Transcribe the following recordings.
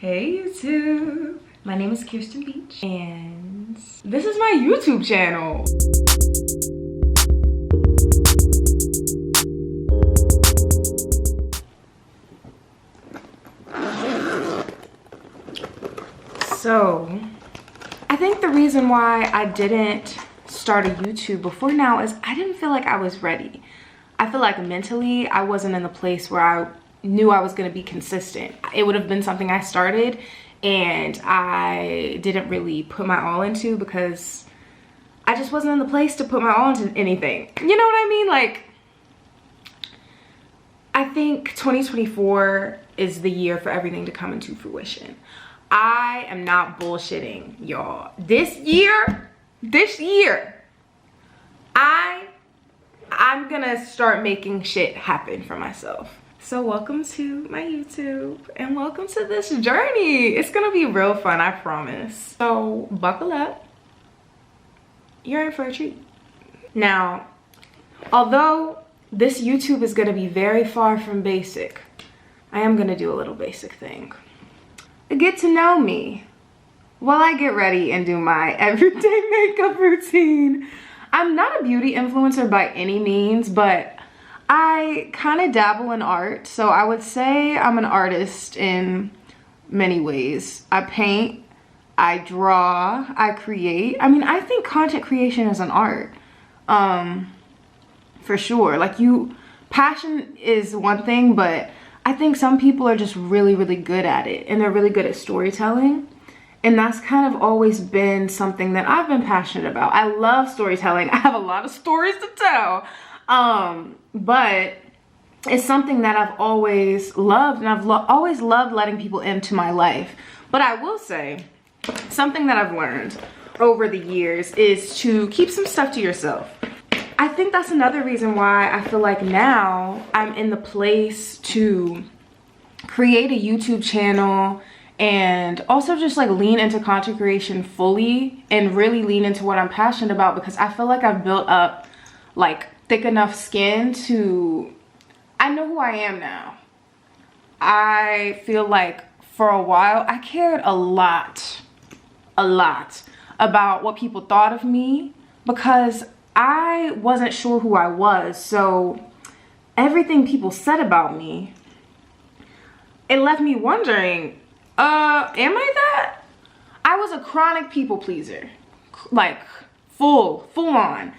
Hey YouTube, my name is Kirsten Beach and this is my YouTube channel. So, I think the reason why I didn't start a YouTube before now is I didn't feel like I was ready. I feel like mentally I wasn't in the place where I knew I was going to be consistent. It would have been something I started and I didn't really put my all into because I just wasn't in the place to put my all into anything. You know what I mean? Like, I think 2024 is the year for everything to come into fruition. I am not bullshitting, y'all. This year, I'm gonna start making shit happen for myself. So welcome to my YouTube and welcome to this journey. It's gonna be real fun, I promise. So buckle up. You're in for a treat. Now, although this YouTube is gonna be very far from basic, I am gonna do a little basic thing. Get to know me while I get ready and do my everyday makeup routine. I'm not a beauty influencer by any means, but I kind of dabble in art, so I would say I'm an artist in many ways. I paint, I draw, I create. I mean, I think content creation is an art, for sure. Like, passion is one thing, but I think some people are just really, really good at it, and they're really good at storytelling. And that's kind of always been something that I've been passionate about. I love storytelling. I have a lot of stories to tell. But it's something that I've always loved, and I've always loved letting people into my life. But I will say, something that I've learned over the years is to keep some stuff to yourself. I think that's another reason why I feel like now I'm in the place to create a YouTube channel and also just like lean into content creation fully and really lean into what I'm passionate about, because I feel like I've built up like thick enough skin to, I know who I am now. I feel like for a while I cared a lot about what people thought of me because I wasn't sure who I was. So everything people said about me, it left me wondering, am I that? I was a chronic people pleaser, like full on.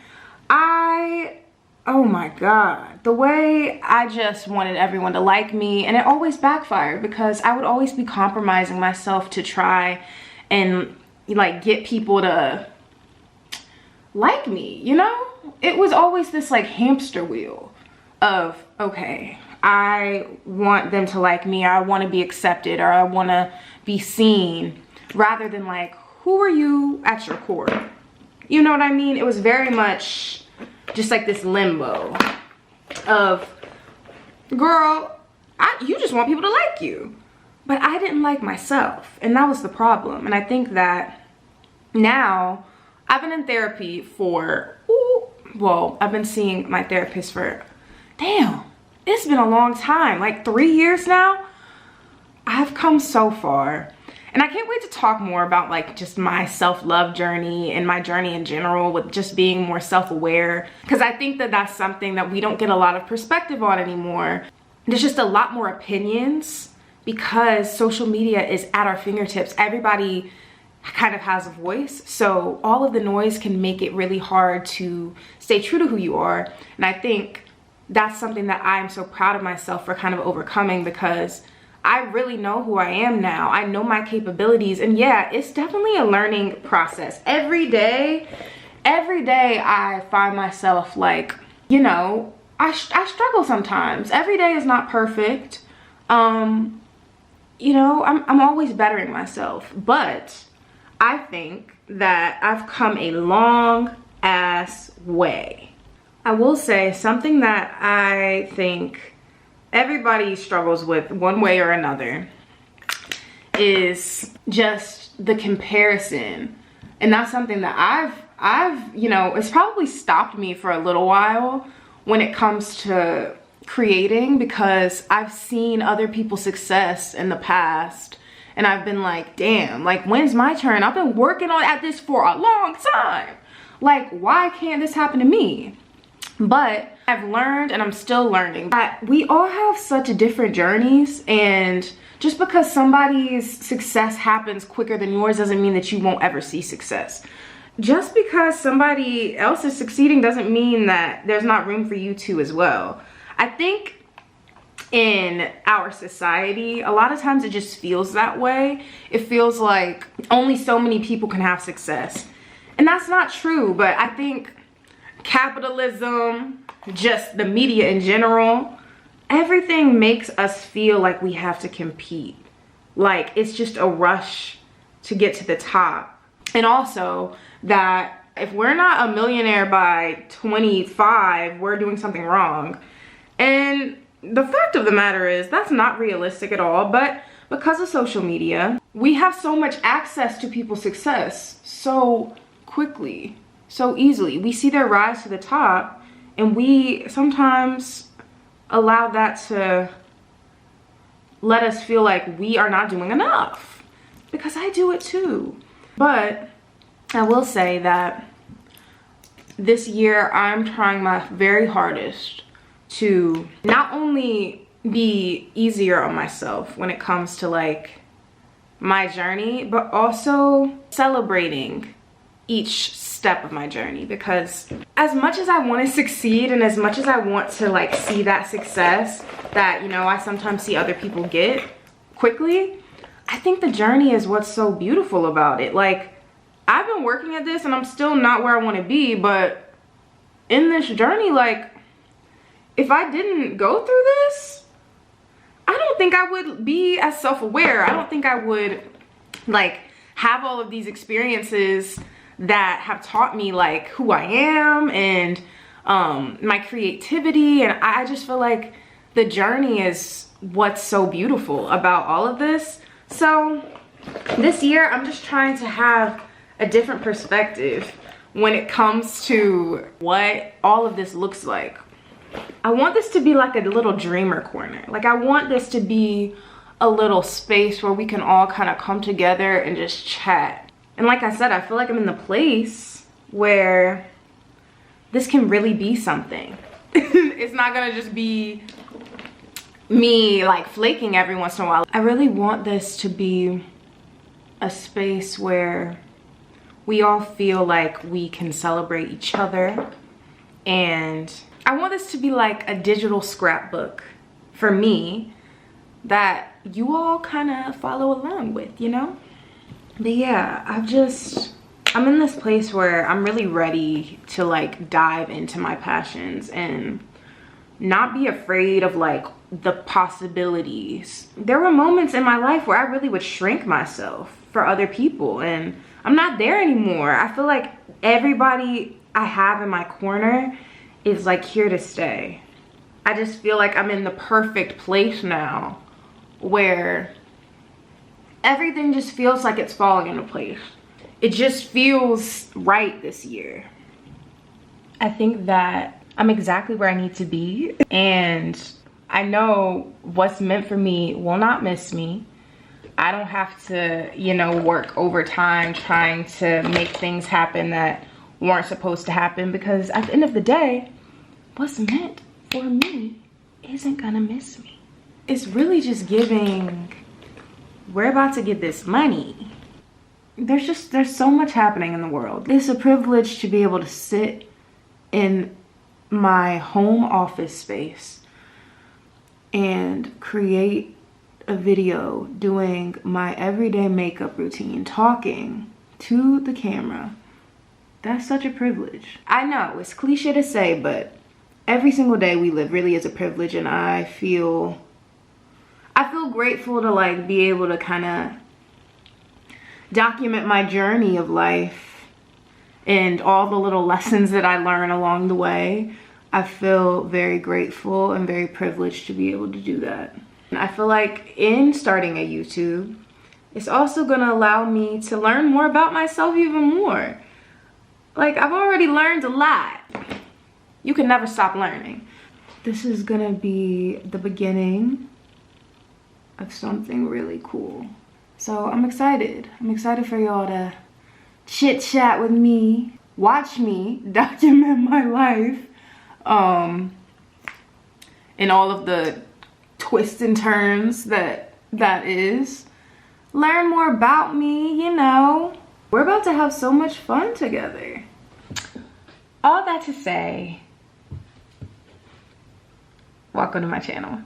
Oh my God, the way I just wanted everyone to like me, and it always backfired because I would always be compromising myself to try and like get people to like me, you know? It was always this like hamster wheel of, okay, I want them to like me, or I want to be accepted, or I want to be seen, rather than like, who are you at your core? You know what I mean? It was very much just like this limbo of, girl, you just want people to like you. But I didn't like myself, and that was the problem. And I think that now I've been in therapy for, I've been seeing my therapist for, damn, it's been a long time, like 3 years now. I've come so far. And I can't wait to talk more about like just my self-love journey and my journey in general with just being more self-aware. Because I think that that's something that we don't get a lot of perspective on anymore. There's just a lot more opinions because social media is at our fingertips. Everybody kind of has a voice. So all of the noise can make it really hard to stay true to who you are. And I think that's something that I'm so proud of myself for kind of overcoming, because I really know who I am now. I know my capabilities, and yeah, it's definitely a learning process. Every day I find myself like, you know, I struggle sometimes. Every day is not perfect. You know, I'm always bettering myself, but I think that I've come a long ass way. I will say something that I think everybody struggles with one way or another is just the comparison. And that's something that I've, you know, it's probably stopped me for a little while when it comes to creating, because I've seen other people's success in the past and I've been like, damn, like, when's my turn? I've been working at this for a long time. Like, why can't this happen to me? But I've learned, and I'm still learning, that we all have such different journeys, and just because somebody's success happens quicker than yours doesn't mean that you won't ever see success. Just because somebody else is succeeding doesn't mean that there's not room for you too as well. I think in our society, a lot of times it just feels that way. It feels like only so many people can have success. And that's not true, but I think capitalism, just the media in general, everything makes us feel like we have to compete. Like it's just a rush to get to the top. And also that if we're not a millionaire by 25, we're doing something wrong. And the fact of the matter is that's not realistic at all, but because of social media, we have so much access to people's success so quickly, so easily. We see their rise to the top, and we sometimes allow that to let us feel like we are not doing enough, because I do it too. But I will say that this year I'm trying my very hardest to not only be easier on myself when it comes to like my journey, but also celebrating each step of my journey, because as much as I want to succeed and as much as I want to like see that success that, you know, I sometimes see other people get quickly, I think the journey is what's so beautiful about it. Like, I've been working at this and I'm still not where I want to be, but in this journey, like, if I didn't go through this, I don't think I would be as self-aware. I don't think I would like have all of these experiences that have taught me like who I am and my creativity. And I just feel like the journey is what's so beautiful about all of this. So this year I'm just trying to have a different perspective when it comes to what all of this looks like. I want this to be like a little dreamer corner. Like, I want this to be a little space where we can all kind of come together and just chat. And like I said, I feel like I'm in the place where this can really be something. It's not gonna just be me like flaking every once in a while. I really want this to be a space where we all feel like we can celebrate each other, and I want this to be like a digital scrapbook for me that you all kind of follow along with, you know? But yeah, I'm in this place where I'm really ready to like dive into my passions and not be afraid of like the possibilities. There were moments in my life where I really would shrink myself for other people, and I'm not there anymore. I feel like everybody I have in my corner is like here to stay. I just feel like I'm in the perfect place now where everything just feels like it's falling into place. It just feels right this year. I think that I'm exactly where I need to be, and I know what's meant for me will not miss me. I don't have to, you know, work overtime trying to make things happen that weren't supposed to happen, because at the end of the day, what's meant for me isn't gonna miss me. It's really just giving, we're about to get this money. There's so much happening in the world. It's a privilege to be able to sit in my home office space and create a video doing my everyday makeup routine, talking to the camera. That's such a privilege. I know it's cliche to say, but every single day we live really is a privilege, and I feel grateful to like be able to kind of document my journey of life and all the little lessons that I learn along the way. I feel very grateful and very privileged to be able to do that. And I feel like in starting a YouTube, it's also gonna allow me to learn more about myself even more. Like, I've already learned a lot. You can never stop learning. This is gonna be the beginning of something really cool. So I'm excited. I'm excited for y'all to chit chat with me, watch me document my life, and all of the twists and turns that is. Learn more about me, you know. We're about to have so much fun together. All that to say, welcome to my channel.